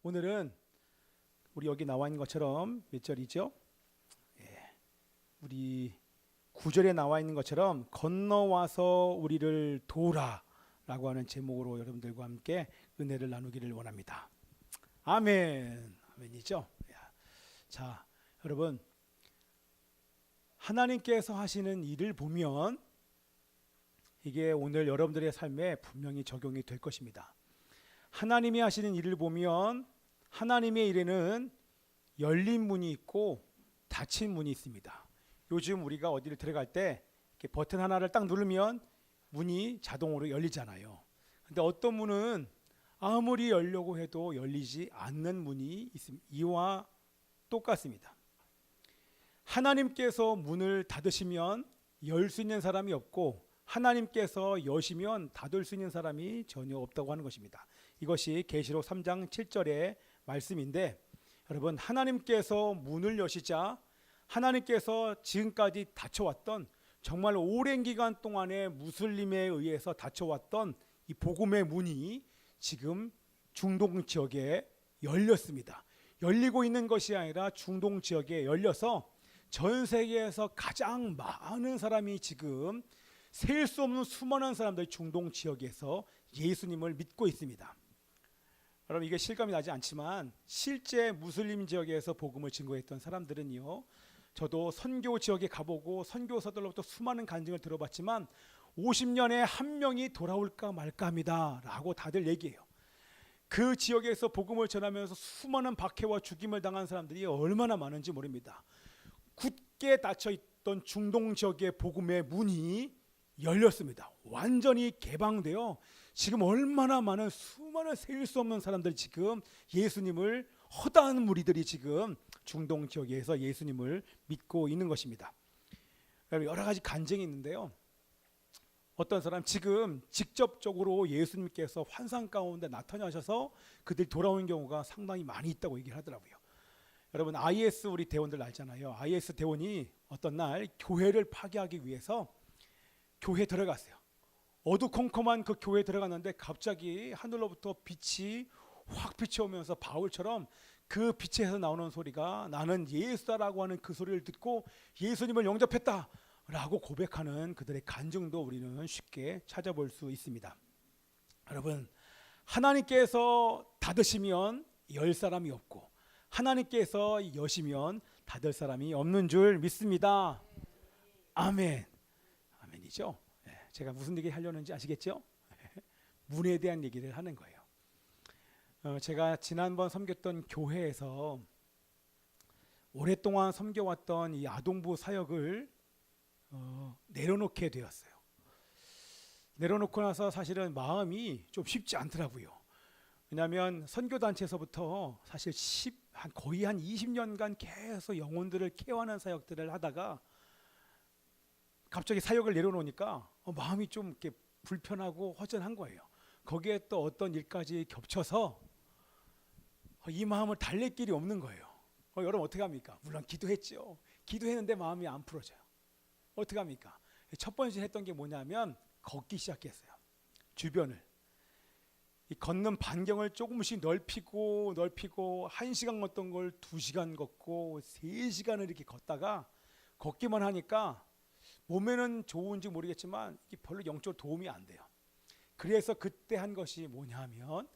오늘은 우리 여기 나와 있는 것처럼 몇 절이죠? 우리 9절에 나와 있는 것처럼 건너와서 우리를 도우라라고 하는 제목으로 여러분들과 함께 은혜를 나누기를 원합니다. 아멘. 아멘이죠? 자, 여러분, 하나님께서 하시는 일을 보면 이게 오늘 여러분들의 삶에 분명히 적용이 될 것입니다. 하나님이 하시는 일을 보면 하나님의 일에는 열린 문이 있고 닫힌 문이 있습니다. 요즘 우리가 어디를 들어갈 때 이렇게 버튼 하나를 딱 누르면 문이 자동으로 열리잖아요. 근데 어떤 문은 아무리 열려고 해도 열리지 않는 문이 있습니다. 이와 똑같습니다. 하나님께서 문을 닫으시면 열 수 있는 사람이 없고 하나님께서 여시면 닫을 수 있는 사람이 전혀 없다고 하는 것입니다. 이것이 계시록 3장 7절의 말씀인데, 여러분, 하나님께서 문을 여시자 하나님께서 지금까지 닫혀왔던, 정말 오랜 기간 동안에 무슬림에 의해서 닫혀왔던 이 복음의 문이 지금 중동 지역에 열렸습니다. 열리고 있는 것이 아니라 중동 지역에 열려서 전 세계에서 가장 많은 사람이 지금 셀 수 없는 수많은 사람들이 중동 지역에서 예수님을 믿고 있습니다. 여러분, 이게 실감이 나지 않지만 실제 무슬림 지역에서 복음을 증거했던 사람들은요, 저도 선교 지역에 가보고 선교사들로부터 수많은 간증을 들어봤지만 50년에 한 명이 돌아올까 말까 합니다 라고 다들 얘기해요. 그 지역에서 복음을 전하면서 수많은 박해와 죽임을 당한 사람들이 얼마나 많은지 모릅니다. 굳게 닫혀있던 중동 지역의 복음의 문이 열렸습니다. 완전히 개방되어 지금 얼마나 많은 수많은 셀 수 없는 사람들이 지금 예수님을, 허다한 무리들이 지금 중동 지역에서 예수님을 믿고 있는 것입니다. 여러 가지 간증이 있는데요. 어떤 사람 지금 직접적으로 예수님께서 환상 가운데 나타나셔서 그들이 돌아오는 경우가 상당히 많이 있다고 얘기를 하더라고요. 여러분, IS 우리 대원들 알잖아요. IS 대원이 어떤 날 교회를 파괴하기 위해서 교회에 들어갔어요. 어두컴컴한 그 교회에 들어갔는데 갑자기 하늘로부터 빛이 확 비춰오면서 바울처럼 그 빛에서 나오는 소리가, 나는 예수다라고 하는 그 소리를 듣고 예수님을 영접했다 라고 고백하는 그들의 간증도 우리는 쉽게 찾아볼 수 있습니다. 여러분, 하나님께서 닫으시면 열 사람이 없고 하나님께서 여시면 닫을 사람이 없는 줄 믿습니다. 아멘. 아멘이죠. 제가 무슨 얘기 하려는지 아시겠죠? 문에 대한 얘기를 하는 거예요. 제가 지난번 섬겼던 교회에서 오랫동안 섬겨왔던 이 아동부 사역을 내려놓게 되었어요. 내려놓고 나서 사실은 마음이 좀 쉽지 않더라고요. 왜냐하면 선교단체에서부터 사실 거의 한 20년간 계속 영혼들을 케어하는 사역들을 하다가 갑자기 사역을 내려놓으니까 마음이 좀 이렇게 불편하고 허전한 거예요. 거기에 또 어떤 일까지 겹쳐서 이 마음을 달랠 길이 없는 거예요. 여러분, 어떻게 합니까? 물론 기도했죠. 기도했는데 마음이 안 풀어져요. 어떻게 합니까? 첫 번째 했던 게 뭐냐면 걷기 시작했어요. 주변을. 이 걷는 반경을 조금씩 넓히고 1시간 걷던 걸 2시간 걷고 3시간을 이렇게 걷다가, 걷기만 하니까 몸에는 좋은지 모르겠지만 이게 별로 영적으로 도움이 안 돼요. 그래서 그때 한 것이 뭐냐 하면,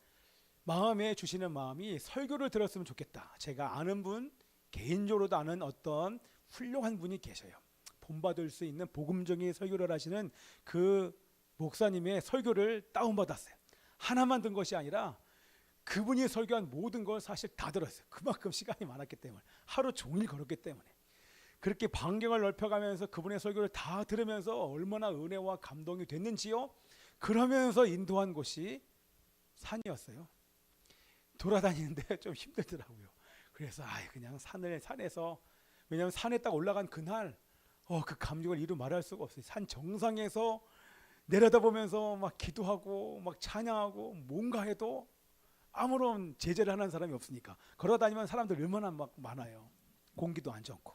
마음에 주시는 마음이 설교를 들었으면 좋겠다. 제가 아는 분, 개인적으로도 아는 어떤 훌륭한 분이 계셔요. 본받을 수 있는 복음적인 설교를 하시는 그 목사님의 설교를 다운받았어요. 하나만 든 것이 아니라 그분이 설교한 모든 걸 사실 다 들었어요. 그만큼 시간이 많았기 때문에, 하루 종일 걸었기 때문에. 그렇게 반경을 넓혀가면서 그분의 설교를 다 들으면서 얼마나 은혜와 감동이 됐는지요. 그러면서 인도한 곳이 산이었어요. 돌아다니는데 좀 힘들더라고요. 그래서 그냥 산에서, 왜냐하면 산에 딱 올라간 그날 그 감격을 이루 말할 수가 없어요. 산 정상에서 내려다보면서 막 기도하고 막 찬양하고 뭔가 해도 아무런 제재를 하는 사람이 없으니까. 걸어다니면 사람들 얼마나 막 많아요. 공기도 안 좋고.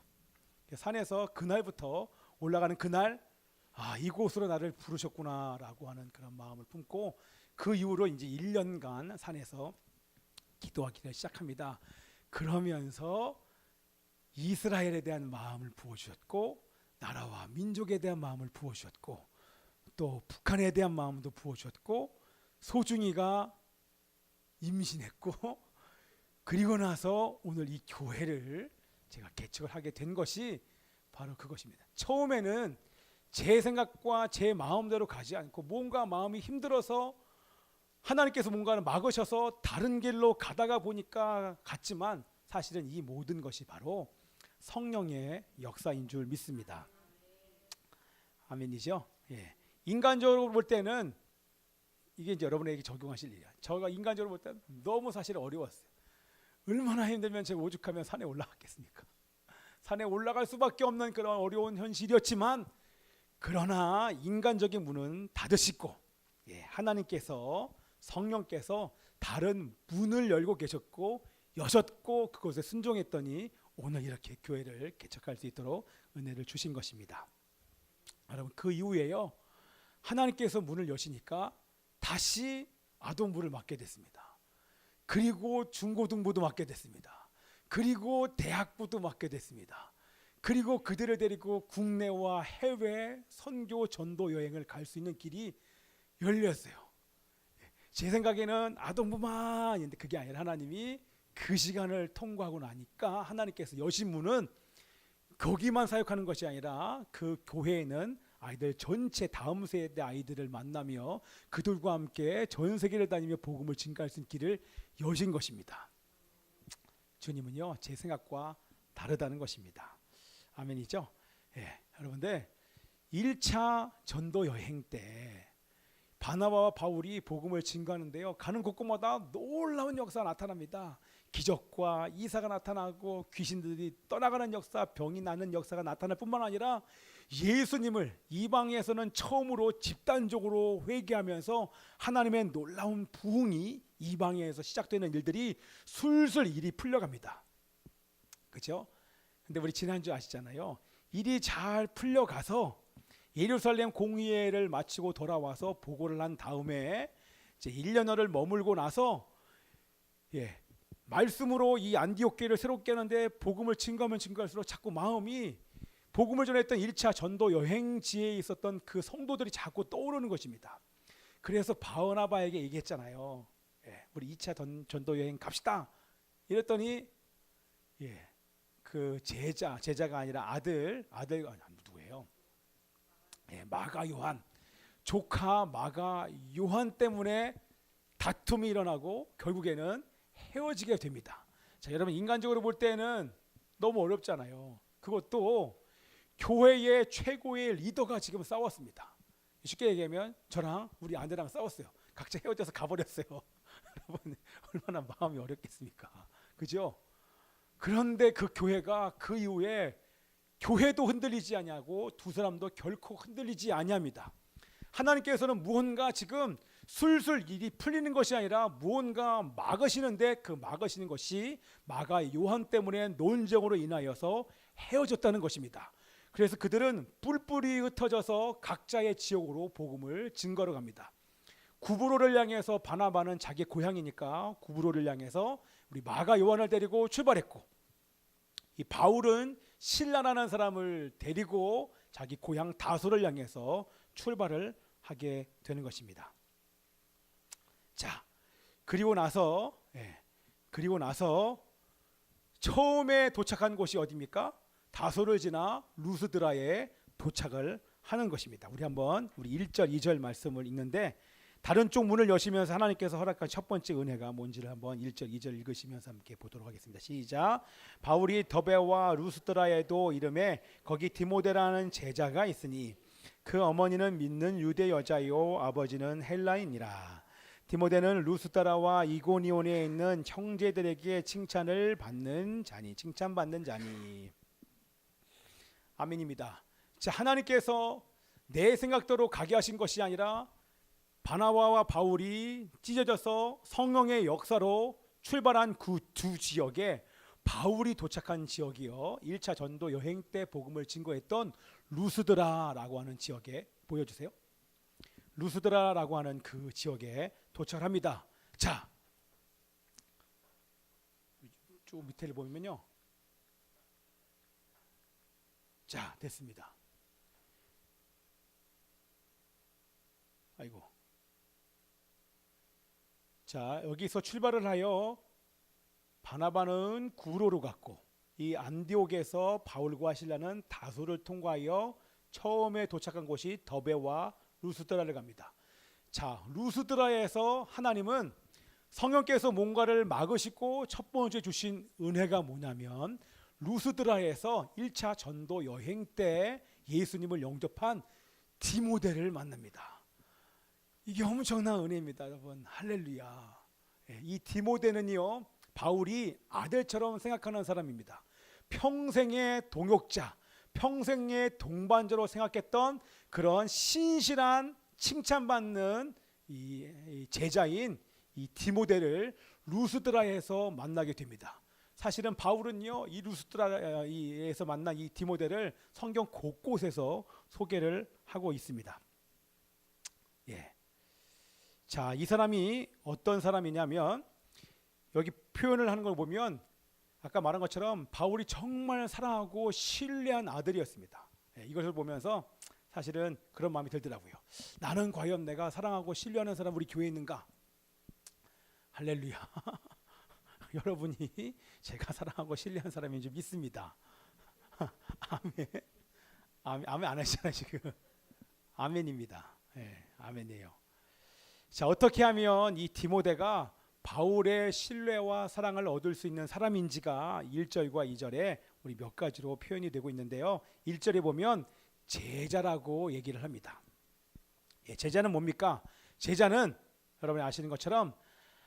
산에서 그날부터 올라가는 그날, 이곳으로 나를 부르셨구나라고 하는 그런 마음을 품고, 그 이후로 이제 1년간 산에서 기도하기를 시작합니다. 그러면서 이스라엘에 대한 마음을 부어주셨고 나라와 민족에 대한 마음을 부어주셨고 또 북한에 대한 마음도 부어주셨고 소중이가 임신했고 그리고 나서 오늘 이 교회를 제가 개척을 하게 된 것이 바로 그것입니다. 처음에는 제 생각과 제 마음대로 가지 않고 뭔가 마음이 힘들어서 하나님께서 뭔가를 막으셔서 다른 길로 가다가 보니까 갔지만 사실은 이 모든 것이 바로 성령의 역사인 줄 믿습니다. 아멘이죠? 예. 인간적으로 볼 때는 이게 이제 여러분에게 적용하실 일이야. 제가 인간적으로 볼 때는 너무 사실 어려웠어요. 얼마나 힘들면 제가 오죽하면 산에 올라갔겠습니까? 산에 올라갈 수밖에 없는 그런 어려운 현실이었지만 그러나 인간적인 문은 닫으시고 하나님께서 성령께서 다른 문을 열고 계셨고 여셨고 그것에 순종했더니 오늘 이렇게 교회를 개척할 수 있도록 은혜를 주신 것입니다. 여러분 그 이후에요 하나님께서 문을 여시니까 다시 아동부를 맡게 됐습니다. 그리고 중고등부도 맡게 됐습니다. 그리고 대학부도 맡게 됐습니다. 그리고 그들을 데리고 국내와 해외 선교 전도 여행을 갈 수 있는 길이 열렸어요. 제 생각에는 아동부만 있는데 그게 아니라 하나님이 그 시간을 통과하고 나니까 하나님께서 여신 문은 거기만 사역하는 것이 아니라 그 교회에는 아이들 전체 다음 세대 아이들을 만나며 그들과 함께 전 세계를 다니며 복음을 증가할 수 있는 길을 여신 것입니다. 주님은요 제 생각과 다르다는 것입니다. 아멘이죠? 예, 여러분들 1차 전도 여행 때 바나바와 바울이 복음을 증거하는데요 가는 곳곳마다 놀라운 역사가 나타납니다. 기적과 이사가 나타나고 귀신들이 떠나가는 역사, 병이 낫는 역사가 나타날 뿐만 아니라 예수님을 이방에서는 처음으로 집단적으로 회개하면서 하나님의 놀라운 부흥이 이방에서 시작되는 일들이 술술 일이 풀려갑니다. 그렇죠? 근데 우리 지난주 아시잖아요. 일이 잘 풀려가서 예루살렘 공의회를 마치고 돌아와서 보고를 한 다음에 이제 1년여를 머물고 나서 말씀으로 이 안디옥 교회를 새롭게 하는데 복음을 증거하면 증거할수록 자꾸 마음이 복음을 전했던 1차 전도 여행지에 있었던 그 성도들이 자꾸 떠오르는 것입니다. 그래서 바나바에게 얘기했잖아요. 우리 2차 전도 여행 갑시다. 이랬더니 그 제자가 아니라 아들 누구예요? 마가 요한, 조카 마가 요한 때문에 다툼이 일어나고 결국에는 헤어지게 됩니다. 자, 여러분 인간적으로 볼 때는 너무 어렵잖아요. 그것도 교회의 최고의 리더가 지금 싸웠습니다. 쉽게 얘기하면 저랑 우리 아내랑 싸웠어요. 각자 헤어져서 가버렸어요. 여러분 얼마나 마음이 어렵겠습니까? 그죠? 그런데 그 교회가 그 이후에 교회도 흔들리지 아니하고 두 사람도 결코 흔들리지 아니합니다. 하나님께서는 무언가 지금 술술 일이 풀리는 것이 아니라 무언가 막으시는데 그 막으시는 것이 마가 요한 때문에 논쟁으로 인하여서 헤어졌다는 것입니다. 그래서 그들은 뿔뿔이 흩어져서 각자의 지역으로 복음을 증거로 갑니다. 구브로를 향해서 바나바는 자기 고향이니까 구브로를 향해서 우리 마가 요한을 데리고 출발했고 이 바울은 신라라는 사람을 데리고 자기 고향 다소를 향해서 출발을 하게 되는 것입니다. 자, 그리고 나서 처음에 도착한 곳이 어디입니까? 다소를 지나 루스드라에 도착을 하는 것입니다. 우리 1절 2절 말씀을 읽는데 다른 쪽 문을 여시면서 하나님께서 허락한 첫 번째 은혜가 뭔지를 한번 1절 2절 읽으시면서 함께 보도록 하겠습니다. 시작. 바울이 더베와 루스드라에도 이름에 거기 디모데라는 제자가 있으니 그 어머니는 믿는 유대 여자요 아버지는 헬라인이라. 디모데는 루스드라와 이고니온에 있는 형제들에게 칭찬받는 자니. 아멘입니다. 자, 하나님께서 내 생각대로 가게 하신 것이 아니라 바나바와 바울이 찢어져서 성령의 역사로 출발한 그 두 지역에 바울이 도착한 지역이요 1차 전도 여행 때 복음을 증거했던 루스드라라고 하는 지역에 보여주세요. 루스드라라고 하는 그 지역에 도착합니다. 자, 쭉 밑에를 보면요. 자, 됐습니다. 아이고. 자, 여기서 출발을 하여 바나바는 구로로 갔고 이 안디옥에서 바울과 실라는 다소를 통과하여 처음에 도착한 곳이 더베와 루스드라를 갑니다. 자, 루스드라에서 하나님은 성령께서 뭔가를 막으시고 첫 번째 주신 은혜가 뭐냐면 루스드라에서 1차 전도 여행 때 예수님을 영접한 디모데를 만납니다. 이게 엄청난 은혜입니다, 여러분. 할렐루야. 이 디모데는요, 바울이 아들처럼 생각하는 사람입니다. 평생의 동역자, 평생의 동반자로 생각했던 그런 신실한 칭찬받는 이 제자인 이 디모데를 루스드라에서 만나게 됩니다. 사실은 바울은요, 이 루스드라에서 만난 이 디모데를 성경 곳곳에서 소개를 하고 있습니다. 예. 자, 이 사람이 어떤 사람이냐면 여기 표현을 하는 걸 보면 아까 말한 것처럼 바울이 정말 사랑하고 신뢰한 아들이었습니다. 예, 이것을 보면서 사실은 그런 마음이 들더라고요. 나는 과연 내가 사랑하고 신뢰하는 사람 우리 교회에 있는가? 할렐루야. 여러분이 제가 사랑하고 신뢰하는 사람인 줄 믿습니다. 아멘. 아멘 안 하시잖아요 지금. 아멘입니다. 예, 아멘이에요. 자, 어떻게 하면 이 디모데가 바울의 신뢰와 사랑을 얻을 수 있는 사람인지가 1절과 2절에 우리 몇 가지로 표현이 되고 있는데요. 1절에 보면 제자라고 얘기를 합니다. 예, 제자는 뭡니까? 제자는 여러분이 아시는 것처럼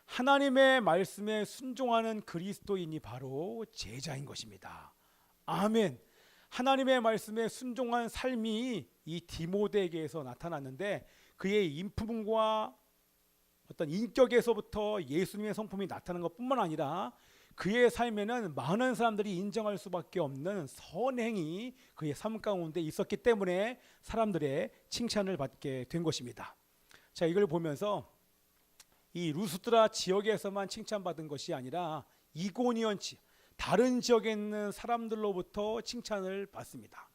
하나님의 말씀에 순종하는 그리스도인이 바로 제자인 것입니다. 아멘. 하나님의 말씀에 순종한 삶이 이 디모데에게서 나타났는데 그의 인품과 어떤 인격에서부터 예수님의 성품이 나타나는 것뿐만 아니라 그의 삶에는 많은 사람들이 인정할 수밖에 없는 선행이 그의 삶 가운데 있었기 때문에 사람들의 칭찬을 받게 된 것입니다. 자, 이걸 보면서 이 루스드라 지역에서만 칭찬받은 것이 아니라 이고니온 지역, 다른 지역에 있는 사람들로부터 칭찬을 받습니다.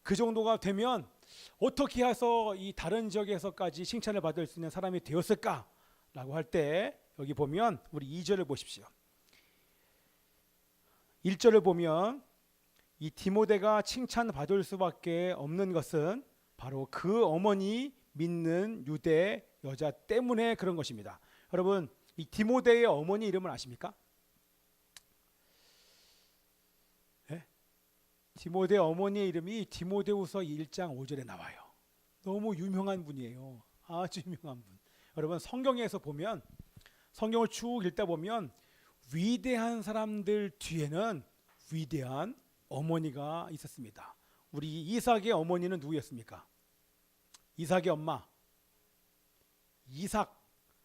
그 정도가 되면 어떻게 해서 이 다른 지역에서까지 칭찬을 받을 수 있는 사람이 되었을까? 라고 할 때 여기 보면 우리 2절을 보십시오. 1절을 보면 이 디모데가 칭찬받을 수밖에 없는 것은 바로 그 어머니 믿는 유대 여자 때문에 그런 것입니다. 여러분, 이 디모데의 어머니 이름을 아십니까? 네? 디모데 어머니의 이름이 디모데후서 1장 5절에 나와요. 너무 유명한 분이에요. 아주 유명한 분. 여러분, 성경에서 보면 성경을 쭉 읽다 보면 위대한 사람들 뒤에는 위대한 어머니가 있었습니다. 우리 이삭의 어머니는 누구였습니까? 이삭의 엄마 이삭,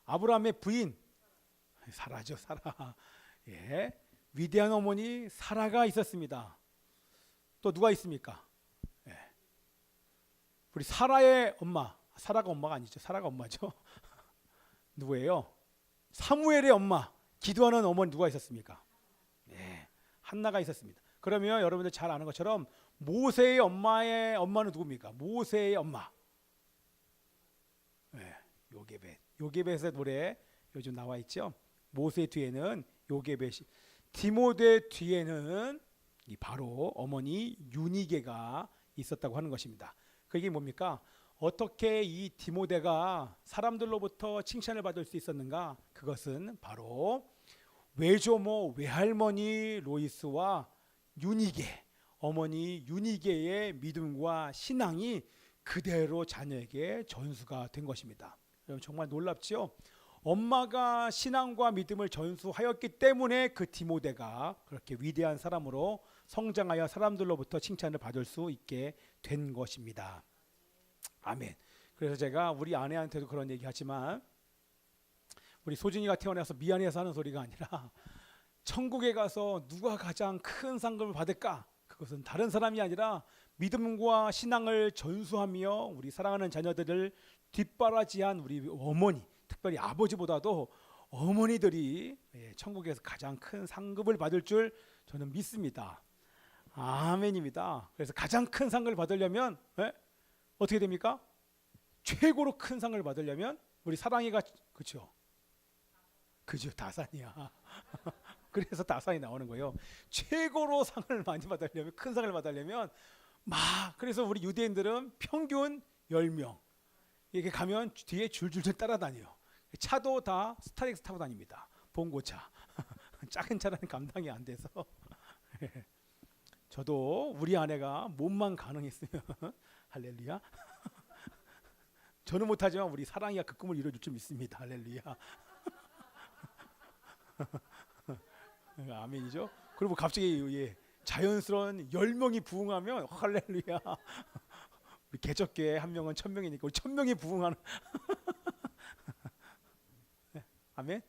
아브라함의 부인 사라죠. 사라. 예, 위대한 어머니 사라가 있었습니다. 또 누가 있습니까? 예, 우리 사라의 엄마, 사라가 엄마가 아니죠. 사라가 엄마죠. 누구예요? 사무엘의 엄마, 기도하는 어머니 누가 있었습니까? 네, 한나가 있었습니다. 그러면 여러분들 잘 아는 것처럼 모세의 엄마의 엄마는 누굽니까? 모세의 엄마. 네, 요게벳. 요게벳의 노래 요즘 나와 있죠. 모세 뒤에는 요게벳이, 디모데 뒤에는 바로 어머니 유니게가 있었다고 하는 것입니다. 그게 뭡니까? 어떻게 이 디모데가 사람들로부터 칭찬을 받을 수 있었는가? 그것은 바로 외조모 외할머니 로이스와 유니게, 어머니 유니게의 믿음과 신앙이 그대로 자녀에게 전수가 된 것입니다. 여러분 정말 놀랍죠? 엄마가 신앙과 믿음을 전수하였기 때문에 그 디모데가 그렇게 위대한 사람으로 성장하여 사람들로부터 칭찬을 받을 수 있게 된 것입니다. 아멘. 그래서 제가 우리 아내한테도 그런 얘기 하지만 우리 소진이가 태어나서 미안해서 하는 소리가 아니라 천국에 가서 누가 가장 큰 상급을 받을까? 그것은 다른 사람이 아니라 믿음과 신앙을 전수하며 우리 사랑하는 자녀들을 뒷바라지한 우리 어머니, 특별히 아버지보다도 어머니들이 천국에서 가장 큰 상급을 받을 줄 저는 믿습니다. 아멘입니다. 그래서 가장 큰 상을 받으려면 어떻게 됩니까? 최고로 큰 상을 받으려면 우리 사랑이가 그죠? 다산이야. 그래서 다산이 나오는 거예요. 최고로 상을 많이 받으려면 큰 상을 받으려면 그래서 우리 유대인들은 평균 10명 이렇게 가면 뒤에 줄줄줄 따라다녀요. 차도 다 스타렉스 타고 다닙니다. 봉고차. 작은 차라는 감당이 안 돼서 저도 우리 아내가 몸만 가능했으면 할렐루야. 저는 못하지만 우리 사랑이가 그 꿈을 이뤄줄 줄 믿습니다. 할렐루야. 아멘이죠. 그리고 갑자기 자연스러운 10명이 부흥하면 할렐루야. 우리 개척교회 한 명은 1000명이니까 우리 1000명이 부흥하는 아멘?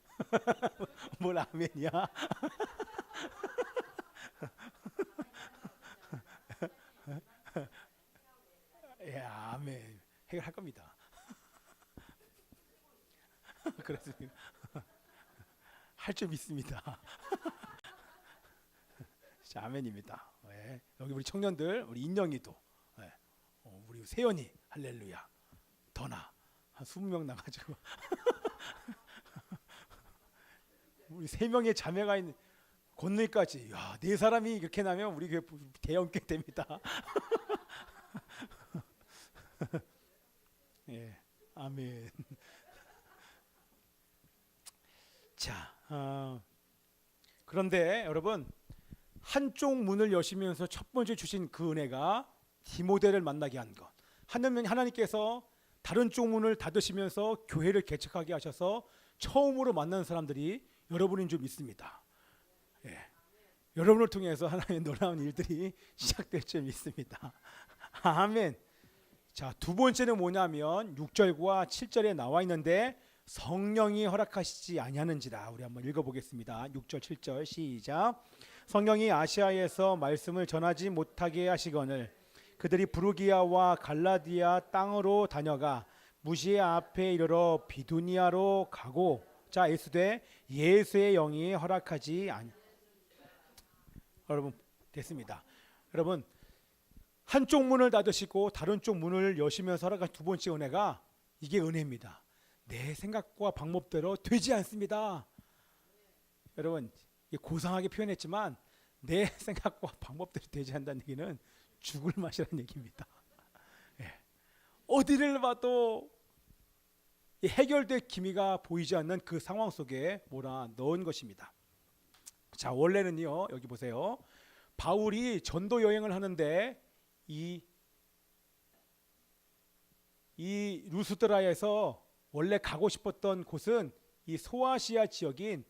뭘 아멘이야? 아멘. 해결할 겁니다. 그렇습니다. 할 줄 믿습니다. 자, 아멘입니다. 여기 우리 청년들, 우리 인영이도, 우리 세연이 할렐루야. 더나 한 20명 나가지고 우리 3명의 자매가 있는 권능까지 4사람이 이렇게 나면 우리 교회 대형교회 됩니다. 아멘. 자, 그런데 여러분 한쪽 문을 여시면서 첫 번째 주신 그 은혜가 디모데를 만나게 한 것. 하나님께서 다른 쪽 문을 닫으시면서 교회를 개척하게 하셔서 처음으로 만난 사람들이 여러분인 줄 믿습니다. 여러분을 통해서 하나님의 놀라운 일들이 시작될 줄 믿습니다. 아멘. 자, 두 번째는 뭐냐면 6절과 7절에 나와 있는데 성령이 허락하시지 아니하는지라. 우리 한번 읽어보겠습니다. 6절 7절 시작. 성령이 아시아에서 말씀을 전하지 못하게 하시거늘 그들이 부르기아와 갈라디아 땅으로 다녀가 무시아 앞에 이르러 비두니아로 가고 자 예수되 예수의 영이 허락하지 아니. 여러분 됐습니다. 여러분 한쪽 문을 닫으시고 다른 쪽 문을 여시면서 허락한 두 번째 은혜가 이게 은혜입니다. 내 생각과 방법대로 되지 않습니다. 여러분 고상하게 표현했지만 내 생각과 방법대로 되지 않는다는 얘기는 죽을 맛이라는 얘기입니다. 어디를 봐도 해결될 기미가 보이지 않는 그 상황 속에 몰아넣은 것입니다. 자, 원래는요 여기 보세요. 바울이 전도 여행을 하는데 이 루스드라에서 원래 가고 싶었던 곳은 이 소아시아 지역인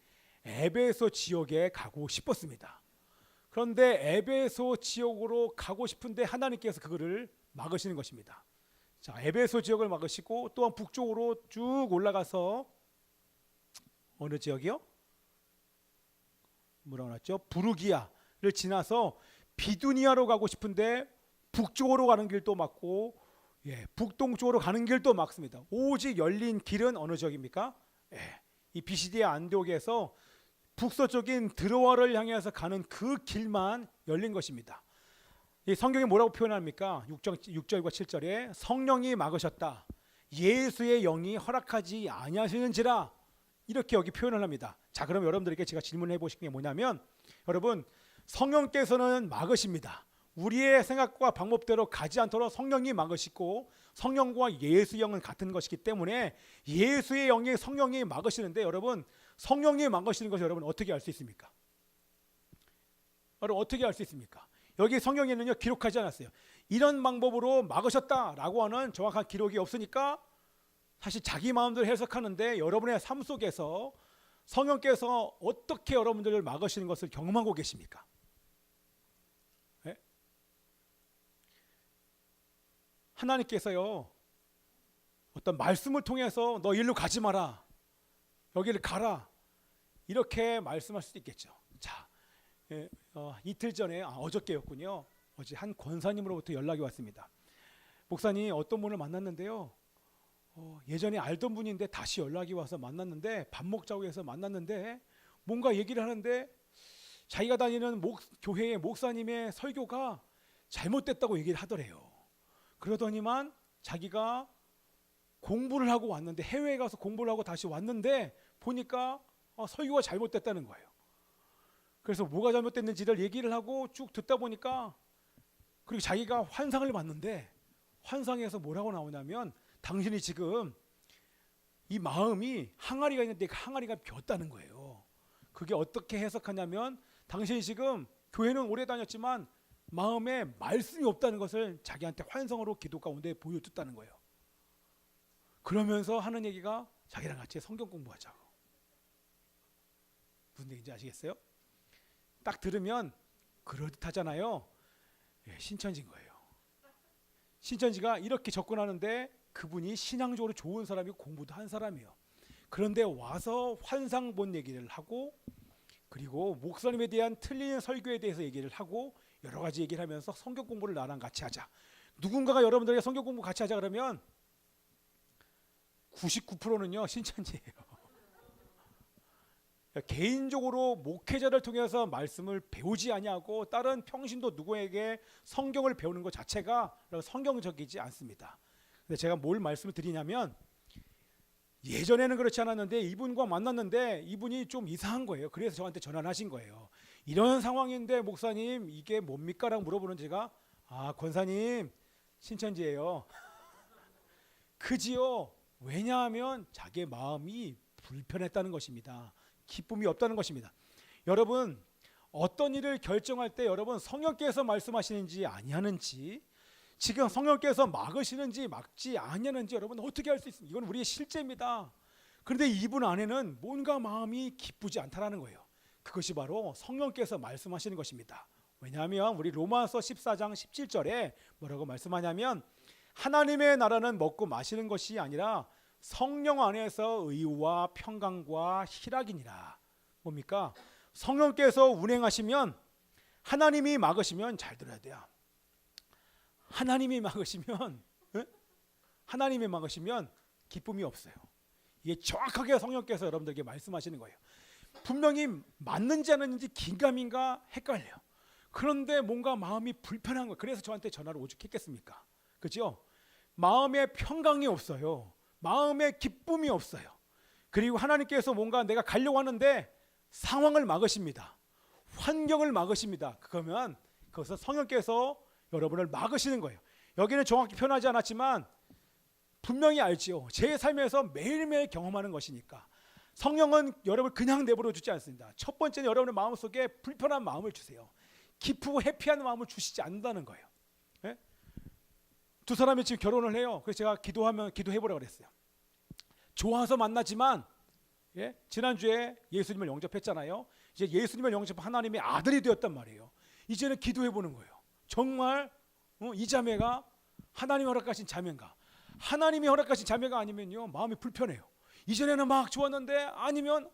에베소 지역에 가고 싶었습니다. 그런데 에베소 지역으로 가고 싶은데 하나님께서 그거를 막으시는 것입니다. 자, 에베소 지역을 막으시고 또한 북쪽으로 쭉 올라가서 어느 지역이요? 뭐라고 났죠? 부르기아를 지나서 비두니아로 가고 싶은데 북쪽으로 가는 길도 막고 북동쪽으로 가는 길도 막습니다. 오직 열린 길은 어느 지역입니까? 이 비시디아 안디옥에서 북서쪽인 드로아를 향해서 가는 그 길만 열린 것입니다. 이 성경이 뭐라고 표현합니까? 6절과 7절에 성령이 막으셨다. 예수의 영이 허락하지 아니하시는지라 이렇게 여기 표현을 합니다. 자, 그럼 여러분들에게 제가 질문해 보신 게 뭐냐면 여러분 성령께서는 막으십니다. 우리의 생각과 방법대로 가지 않도록 성령이 막으시고 성령과 예수의 영은 같은 것이기 때문에 예수의 영이 성령이 막으시는데 여러분 성령이 막으시는 것을 여러분 어떻게 알 수 있습니까? 여러분 어떻게 알 수 있습니까? 여기 성경에는요 기록하지 않았어요. 이런 방법으로 막으셨다라고 하는 정확한 기록이 없으니까 사실 자기 마음대로 해석하는데 여러분의 삶 속에서 성령께서 어떻게 여러분들을 막으시는 것을 경험하고 계십니까? 하나님께서요 어떤 말씀을 통해서 너 일로 가지 마라 여기를 가라 이렇게 말씀할 수도 있겠죠. 자, 이틀 전에 어저께였군요. 어제 한 권사님으로부터 연락이 왔습니다. 목사님 어떤 분을 만났는데요 예전에 알던 분인데 다시 연락이 와서 만났는데 밥 먹자고 해서 만났는데 뭔가 얘기를 하는데 자기가 다니는 교회의 목사님의 설교가 잘못됐다고 얘기를 하더래요. 그러더니만 자기가 공부를 하고 왔는데, 해외에 가서 공부를 하고 다시 왔는데 보니까 설교가 잘못됐다는 거예요. 그래서 뭐가 잘못됐는지를 얘기를 하고 쭉 듣다 보니까, 그리고 자기가 환상을 봤는데 환상에서 뭐라고 나오냐면, 당신이 지금 이 마음이 항아리가 있는데 그 항아리가 비었다는 거예요. 그게 어떻게 해석하냐면, 당신이 지금 교회는 오래 다녔지만 마음에 말씀이 없다는 것을 자기한테 환상으로 기도 가운데 보여줬다는 거예요. 그러면서 하는 얘기가 자기랑 같이 성경 공부하자고. 무슨 얘기인지 아시겠어요? 딱 들으면 그럴듯하잖아요. 신천지인 거예요. 신천지가 이렇게 접근하는데 그분이 신앙적으로 좋은 사람이고 공부도 한 사람이에요. 그런데 와서 환상 본 얘기를 하고, 그리고 목사님에 대한 틀린 설교에 대해서 얘기를 하고, 여러 가지 얘기를 하면서 성경 공부를 나랑 같이 하자. 누군가가 여러분들에게 성경 공부 같이 하자 그러면 99%는요 신천지예요. 개인적으로 목회자를 통해서 말씀을 배우지 아니하고 다른 평신도 누구에게 성경을 배우는 것 자체가 성경적이지 않습니다. 근데 제가 뭘 말씀을 드리냐면, 예전에는 그렇지 않았는데 이분과 만났는데 이분이 좀 이상한 거예요. 그래서 저한테 전화를 하신 거예요. 이런 상황인데 목사님 이게 뭡니까? 라고 물어보는 제가, 권사님 신천지예요. 그지요? 왜냐하면 자기의 마음이 불편했다는 것입니다. 기쁨이 없다는 것입니다. 여러분, 어떤 일을 결정할 때 여러분 성령께서 말씀하시는지 아니하는지, 지금 성령께서 막으시는지 막지 아니하는지 여러분 어떻게 할 수 있습니까? 이건 우리의 실제입니다. 그런데 이분 안에는 뭔가 마음이 기쁘지 않다라는 거예요. 그것이 바로 성령께서 말씀하시는 것입니다. 왜냐하면 우리 로마서 14장 17절에 뭐라고 말씀하냐면, 하나님의 나라는 먹고 마시는 것이 아니라 성령 안에서 의와 평강과 희락이니라. 뭡니까? 성령께서 운행하시면, 하나님이 막으시면, 잘 들어야 돼요. 하나님이 막으시면 기쁨이 없어요. 이게 정확하게 성령께서 여러분들에게 말씀하시는 거예요. 분명히 맞는지 안 맞는지 긴가민가 헷갈려요. 그런데 뭔가 마음이 불편한 거예요. 그래서 저한테 전화를 오죽했겠습니까? 그렇죠? 마음에 평강이 없어요. 마음에 기쁨이 없어요. 그리고 하나님께서 뭔가 내가 가려고 하는데 상황을 막으십니다. 환경을 막으십니다. 그러면 그것은 성령께서 여러분을 막으시는 거예요. 여기는 정확히 표현하지 않았지만 분명히 알지요. 제 삶에서 매일매일 경험하는 것이니까. 성령은 여러분을 그냥 내버려 두지 않습니다. 첫 번째는 여러분의 마음속에 불편한 마음을 주세요. 기쁘고 해피한 마음을 주시지 않는다는 거예요. 예? 두 사람이 지금 결혼을 해요. 그래서 제가 기도해보라고 그랬어요. 좋아서 만나지만, 지난주에 예수님을 영접했잖아요. 이제 예수님을 영접한 하나님의 아들이 되었단 말이에요. 이제는 기도해보는 거예요. 정말 이 자매가 하나님이 허락하신 자매인가? 하나님이 허락하신 자매가 아니면요 마음이 불편해요. 이전에는 막 좋았는데 아니면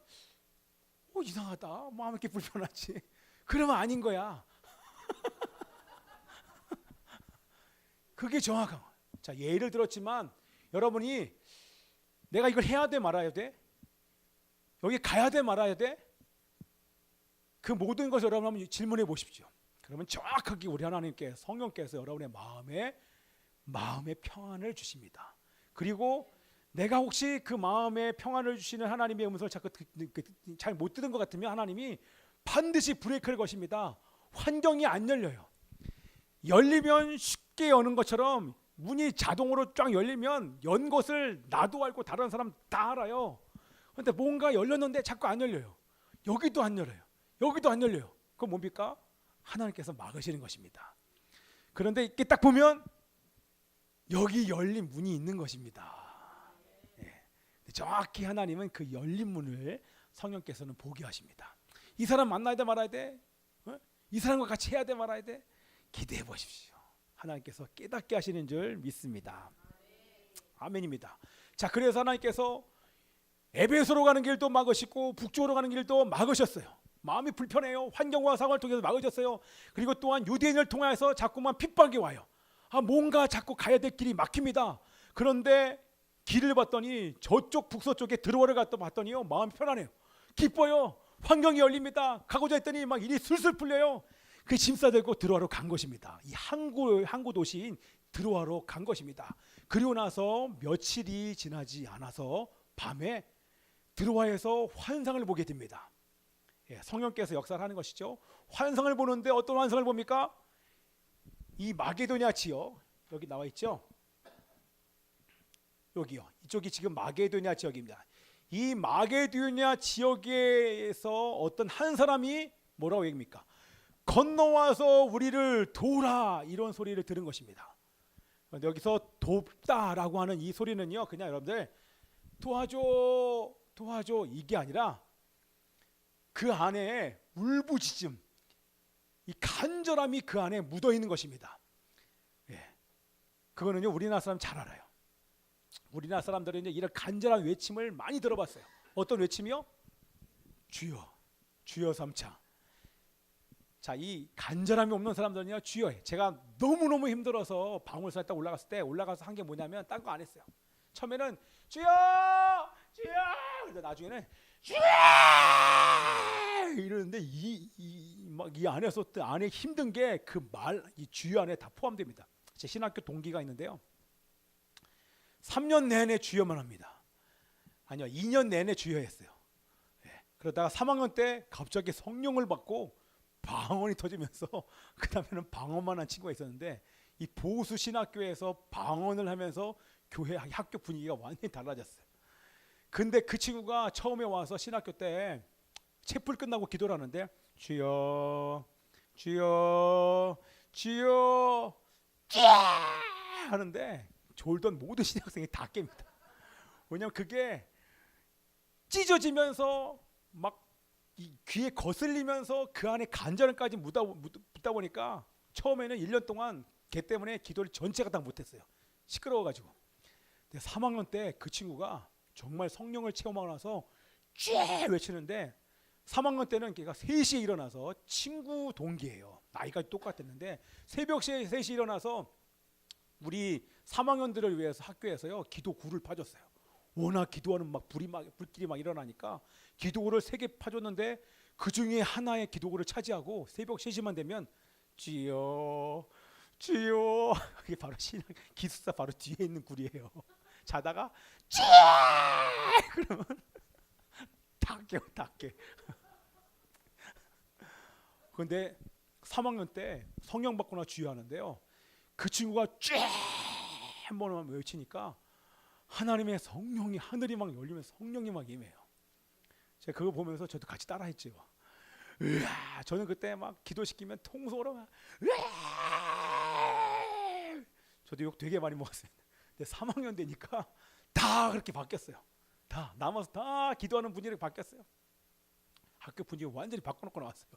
이상하다, 마음이 이렇게 불편하지. 그러면 아닌 거야. 그게 정확한 거예요. 자, 예를 들었지만 여러분이 내가 이걸 해야 돼 말아야 돼? 여기 가야 돼 말아야 돼? 그 모든 것을 여러분 한번 질문해 보십시오. 그러면 정확하게 우리 하나님께 성령께서 여러분의 마음의 평안을 주십니다. 그리고 내가 혹시 그 마음의 평안을 주시는 하나님의 음성을 자꾸 잘 못 듣는 것 같으면 하나님이 반드시 브레이크를 거십니다. 환경이 안 열려요. 열리면 쉽게 여는 것처럼 문이 자동으로 쫙 열리면 연 것을 나도 알고 다른 사람 다 알아요. 그런데 뭔가 열렸는데 자꾸 안 열려요. 여기도 안 열려요. 여기도 안 열려요. 그건 뭡니까? 하나님께서 막으시는 것입니다. 그런데 이렇게 딱 보면 여기 열린 문이 있는 것입니다. 정확히 하나님은 그 열린 문을 성령께서는 보게 하십니다. 이 사람 만나야 돼 말아야 돼? 이 사람과 같이 해야 돼 말아야 돼? 기대해 보십시오. 하나님께서 깨닫게 하시는 줄 믿습니다. 아멘입니다. 자, 그래서 하나님께서 에베소로 가는 길도 막으시고 북쪽으로 가는 길도 막으셨어요. 마음이 불편해요. 환경과 상황을 통해서 막으셨어요. 그리고 또한 유대인을 통해서 자꾸만 핍박이 와요. 뭔가 자꾸 가야 될 길이 막힙니다. 그런데 길을 봤더니 저쪽 북서쪽에 들어오러 갔다 봤더니요 마음이 편안해요. 기뻐요. 환경이 열립니다. 가고자 했더니 막 일이 술술 풀려요. 그 짐 싸들고 드로아로 간 것입니다. 이 항구 도시인 드로아로 간 것입니다. 그리고 나서 며칠이 지나지 않아서 밤에 드로아에서 환상을 보게 됩니다. 성령께서 역사를 하는 것이죠. 환상을 보는데 어떤 환상을 봅니까? 이 마게도냐 지역, 여기 나와 있죠. 여기요. 이쪽이 지금 마게도냐 지역입니다. 이 마게도냐 지역에서 어떤 한 사람이 뭐라고 얘기합니까? 건너와서 우리를 도우라, 이런 소리를 들은 것입니다. 여기서 돕다라고 하는 이 소리는요, 그냥 여러분들 도와줘 도와줘 이게 아니라 그 안에 울부짖음, 이 간절함이 그 안에 묻어 있는 것입니다. 그거는요 우리나라 사람 잘 알아요. 우리나라 사람들은 이제 이런 간절한 외침을 많이 들어봤어요. 어떤 외침이요? 주여, 주여 삼차. 자, 이 간절함이 없는 사람들은요, 주여, 제가 너무너무 힘들어서 방울산에 딱 올라갔을 때 올라가서 한 게 뭐냐면 딴 거 안 했어요. 처음에는 주여, 주여, 근데 나중에는 주여 이러는데 이 안에서 안에 힘든 게 그 말, 이 주여 안에 다 포함됩니다. 제 신학교 동기가 있는데요, 3년 내내 주여만 합니다. 아니요, 2년 내내 주여했어요. 그러다가 3학년 때 갑자기 성령을 받고 방언이 터지면서 그 다음에는 방언만 한 친구가 있었는데, 이 보수 신학교에서 방언을 하면서 교회 학교 분위기가 완전히 달라졌어요. 근데 그 친구가 처음에 와서 신학교 때 채플 끝나고 기도를 하는데 주여 주여 주여 하는데 졸던 모든 신학생이 다 깹니다. 왜냐하면 그게 찢어지면서 막 이 귀에 거슬리면서 그 안에 간절함까지 묻다 보니까 처음에는 1년 동안 걔 때문에 기도를 전체가 다 못했어요. 시끄러워가지고. 근데 3학년 때 그 친구가 정말 성령을 체험하고 나서 쫙 외치는데, 3학년 때는 걔가 3시에 일어나서, 친구 동기예요. 나이가 똑같았는데 새벽 3시에 일어나서 우리 3학년들을 위해서 학교에서요 기도구를 파줬어요. 워낙 기도하는 불길이 막 일어나니까 기도구를 3개 파줬는데 그 중에 하나의 기도구를 차지하고 새벽 3시만 되면 주여 주여, 이게 바로 신앙 기숙사 바로 뒤에 있는 굴이에요. 자다가 쥐 그러면 다 깨. 그런데 3학년 때 성령 받거나 주여하는데요, 그 친구가 쥐 한 번만 외치니까 하나님의 성령이, 하늘이 막 열리면서 성령이 막 임해요. 제가 그거 보면서 저도 같이 따라했죠. 으아, 저는 그때 막 기도시키면 통속으로 막 으아, 저도 욕 되게 많이 먹었어요. 근데 3학년 되니까 다 그렇게 바뀌었어요. 다 남아서 다 기도하는 분위기가 바뀌었어요. 학교 분위기 완전히 바꿔놓고 나왔어요.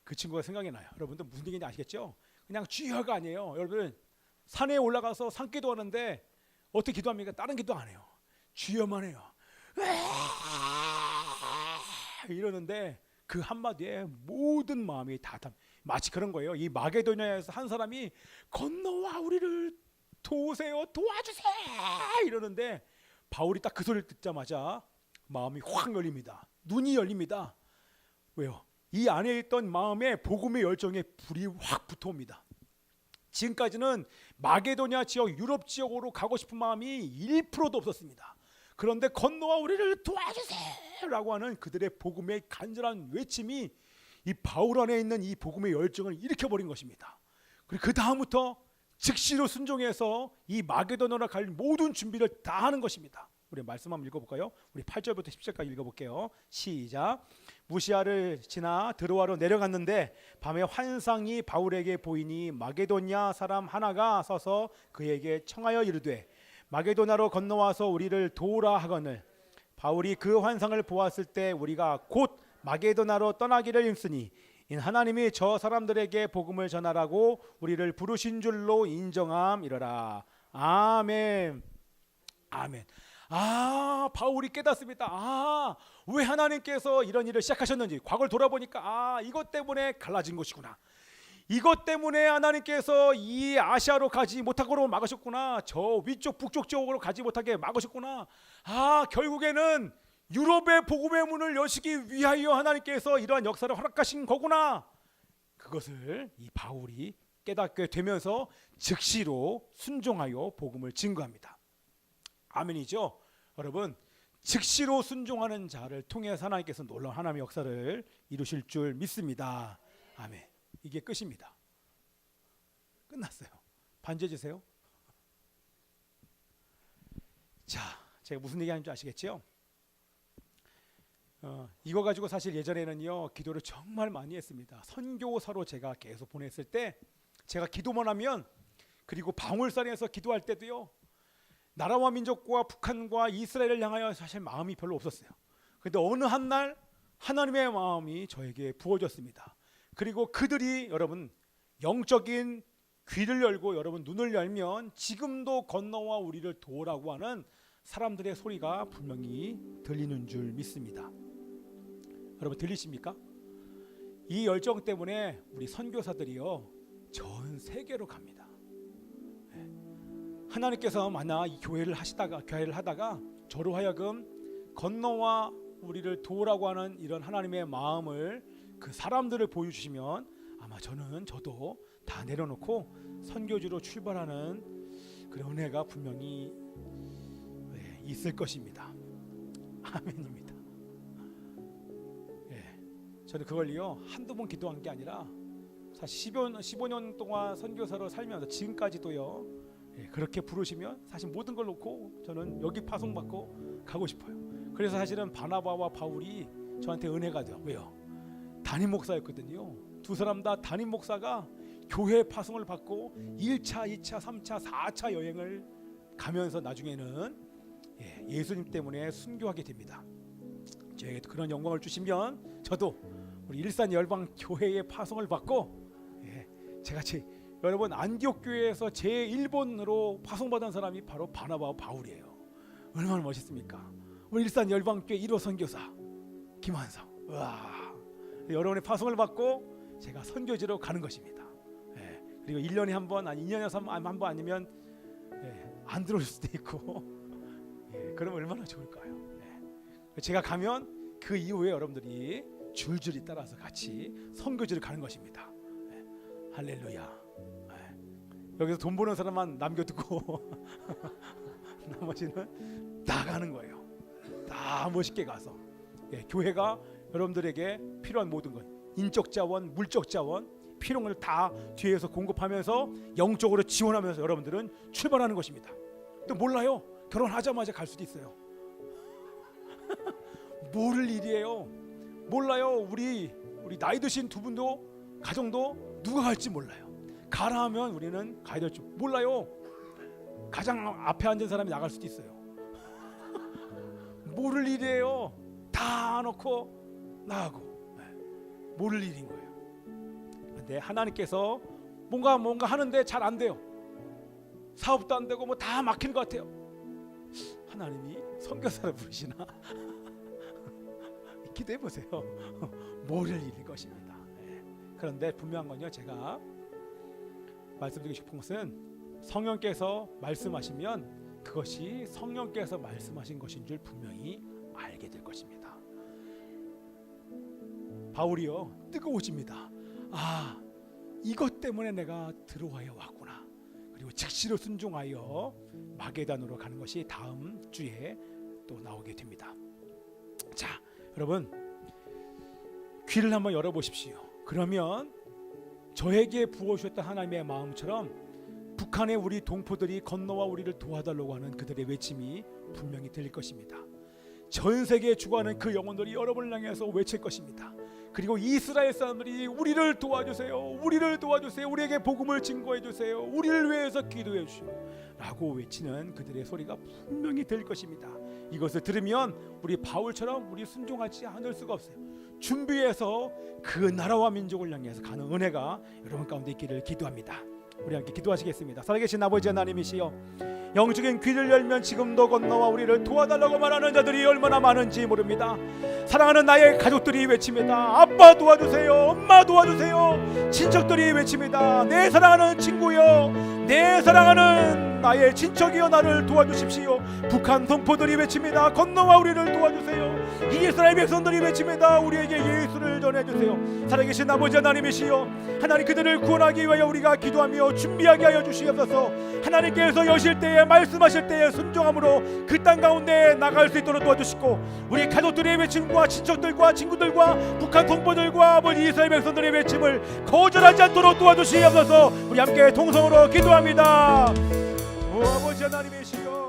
그 친구가 생각이 나요. 여러분들 무슨 얘기인지 아시겠죠? 그냥 주여가 아니에요. 여러분 산에 올라가서 산기도 하는데 어떻게 기도합니까? 다른 기도 안 해요. 주여만 해요. 이러는데 그 한마디에 모든 마음이 다 마치 그런 거예요. 이 마게도냐에서 한 사람이 건너와 우리를 도우세요, 도와주세요 이러는데 바울이 딱 그 소리를 듣자마자 마음이 확 열립니다. 눈이 열립니다. 왜요? 이 안에 있던 마음에 복음의 열정에 불이 확 붙어옵니다. 지금까지는 마게도냐 지역, 유럽 지역으로 가고 싶은 마음이 1%도 없었습니다. 그런데 건너와 우리를 도와주세요 라고 하는 그들의 복음의 간절한 외침이 이 바울 안에 있는 이 복음의 열정을 일으켜버린 것입니다. 그리고 그 다음부터 즉시로 순종해서 이 마게도냐로 갈 모든 준비를 다 하는 것입니다. 우리 말씀 한번 읽어볼까요? 우리 8절부터 10절까지 읽어볼게요. 시작. 무시아를 지나 드로아로 내려갔는데 밤에 환상이 바울에게 보이니 마게도냐 사람 하나가 서서 그에게 청하여 이르되 마게도냐로 건너와서 우리를 도우라 하거늘 바울이 그 환상을 보았을 때 우리가 곧 마게도냐로 떠나기를 힘쓰니 인 하나님이 저 사람들에게 복음을 전하라고 우리를 부르신 줄로 인정함이러라. 아멘. 아멘. 바울이 깨닫습니다. 왜 하나님께서 이런 일을 시작하셨는지 과거를 돌아보니까 이것 때문에 갈라진 것이구나. 이것 때문에 하나님께서 이 아시아로 가지 못하도록 막으셨구나. 저 위쪽 북쪽 지역으로 가지 못하게 막으셨구나. 결국에는 유럽의 복음의 문을 여시기 위하여 하나님께서 이러한 역사를 허락하신 거구나. 그것을 이 바울이 깨닫게 되면서 즉시로 순종하여 복음을 증거합니다. 아멘이죠. 여러분, 즉시로 순종하는 자를 통해서 하나님께서 놀라운 하나님의 역사를 이루실 줄 믿습니다. 아멘. 이게 끝입니다. 끝났어요. 반주해 주세요. 자, 제가 무슨 얘기하는 줄 아시겠죠? 이거 가지고 사실 예전에는요 기도를 정말 많이 했습니다. 선교사로 제가 계속 보냈을 때 제가 기도만 하면, 그리고 방울산에서 기도할 때도요 나라와 민족과 북한과 이스라엘을 향하여 사실 마음이 별로 없었어요. 그런데 어느 한날 하나님의 마음이 저에게 부어졌습니다. 그리고 그들이 여러분 영적인 귀를 열고 여러분 눈을 열면 지금도 건너와 우리를 도우라고 하는 사람들의 소리가 분명히 들리는 줄 믿습니다. 여러분 들리십니까? 이 열정 때문에 우리 선교사들이요 전 세계로 갑니다. 하나님께서 만약 이 교회를 하다가 저로 하여금 건너와 우리를 도우라고 하는 이런 하나님의 마음을 그 사람들을 보여주시면 아마 저도 다 내려놓고 선교지로 출발하는 그런 은혜가 분명히 있을 것입니다. 아멘입니다. 저는 그걸요 한두 번 기도한 게 아니라 사실 15년 동안 선교사로 살면서 지금까지도요 그렇게 부르시면 사실 모든 걸 놓고 저는 여기 파송받고 가고 싶어요. 그래서 사실은 바나바와 바울이 저한테 은혜가 돼요. 왜요? 담임 목사였거든요. 두 사람 다 담임 목사가 교회 파송을 받고 1차, 2차, 3차, 4차 여행을 가면서 나중에는 예수님 때문에 순교하게 됩니다. 저에게 그런 영광을 주시면 저도 우리 일산 열방 교회의 파송을 받고 제가 여러분 안디옥 교회에서 제1번으로 파송받은 사람이 바로 바나바와 바울이에요. 얼마나 멋있습니까? 우리 일산 열방 교회 1호 선교사 김한성. 와, 여러분의 파송을 받고 제가 선교지로 가는 것입니다. 그리고 1년에 한 번, 아니 2년에 한 번 아니면 안 들어올 수도 있고 그럼 얼마나 좋을까요? 제가 가면 그 이후에 여러분들이 줄줄이 따라서 같이 선교지를 가는 것입니다. 할렐루야. 여기서 돈 버는 사람만 남겨두고 나머지는 다 가는 거예요. 다 멋있게 가서 교회가 여러분들에게 필요한 모든 것, 인적 자원, 물적 자원, 필요한 걸 다 뒤에서 공급하면서 영적으로 지원하면서 여러분들은 출발하는 것입니다. 또 몰라요. 결혼하자마자 갈 수도 있어요. 모를 일이에요. 몰라요. 우리 나이 드신 두 분도 가정도 누가 갈지 몰라요. 가라 하면 우리는 가야 될 줄 몰라요. 가장 앞에 앉은 사람이 나갈 수도 있어요. 모를 일이에요. 다 놓고 나가고 모를 일인 거예요. 근데 하나님께서 뭔가 하는데 잘 안 돼요. 사업도 안 되고 뭐 다 막히는 것 같아요. 하나님이 선교사를 부르시나? 기도해 보세요. 모를 일일 것입니다. 그런데 분명한 건요, 제가 말씀드리고 싶은 것은 성령께서 말씀하시면 그것이 성령께서 말씀하신 것인 줄 분명히 알게 될 것입니다. 바울이요 뜨거워집니다. 아, 이것 때문에 내가 들어와야 왔구나. 그리고 즉시로 순종하여 마게단으로 가는 것이 다음 주에 또 나오게 됩니다. 자, 여러분 귀를 한번 열어보십시오. 그러면 저에게 부어주셨던 하나님의 마음처럼 북한의 우리 동포들이 건너와 우리를 도와달라고 하는 그들의 외침이 분명히 들릴 것입니다. 전 세계에 죽어가는 그 영혼들이 여러분을 향해서 외칠 것입니다. 그리고 이스라엘 사람들이 우리를 도와주세요, 우리를 도와주세요, 우리에게 복음을 증거해 주세요, 우리를 위해서 기도해 주시오 라고 외치는 그들의 소리가 분명히 들릴 것입니다. 이것을 들으면 우리 바울처럼 우리 순종하지 않을 수가 없어요. 준비해서 그 나라와 민족을 향해서 가는 은혜가 여러분 가운데 있기를 기도합니다. 우리 함께 기도하시겠습니다. 살아계신 아버지 하나님이시여, 영적인 귀를 열면 지금도 건너와 우리를 도와달라고 말하는 자들이 얼마나 많은지 모릅니다. 사랑하는 나의 가족들이 외칩니다. 아빠 도와주세요, 엄마 도와주세요. 친척들이 외칩니다. 내 사랑하는 친구여, 내 사랑하는 나의 친척이여 나를 도와주십시오. 북한 동포들이 외칩니다. 건너와 우리를 도와주세요. 이스라엘 백성들이 외칩니다. 우리에게 예수를 전해주세요. 살아계신 아버지 하나님이시여, 하나님 그들을 구원하기 위하여 우리가 기도하며 준비하게 하여 주시옵소서. 하나님께서 여실 때에 말씀하실 때에 순종함으로 그 땅 가운데 나갈 수 있도록 도와주시고, 우리 가족들의 외침과 친척들과 친구들과 북한 동포들과 아버지 이스라엘 백성들의 외침을 거절하지 않도록 도와주시옵소서. 우리 함께 통성으로 기도합니다. 오 아버지 하나님이시여,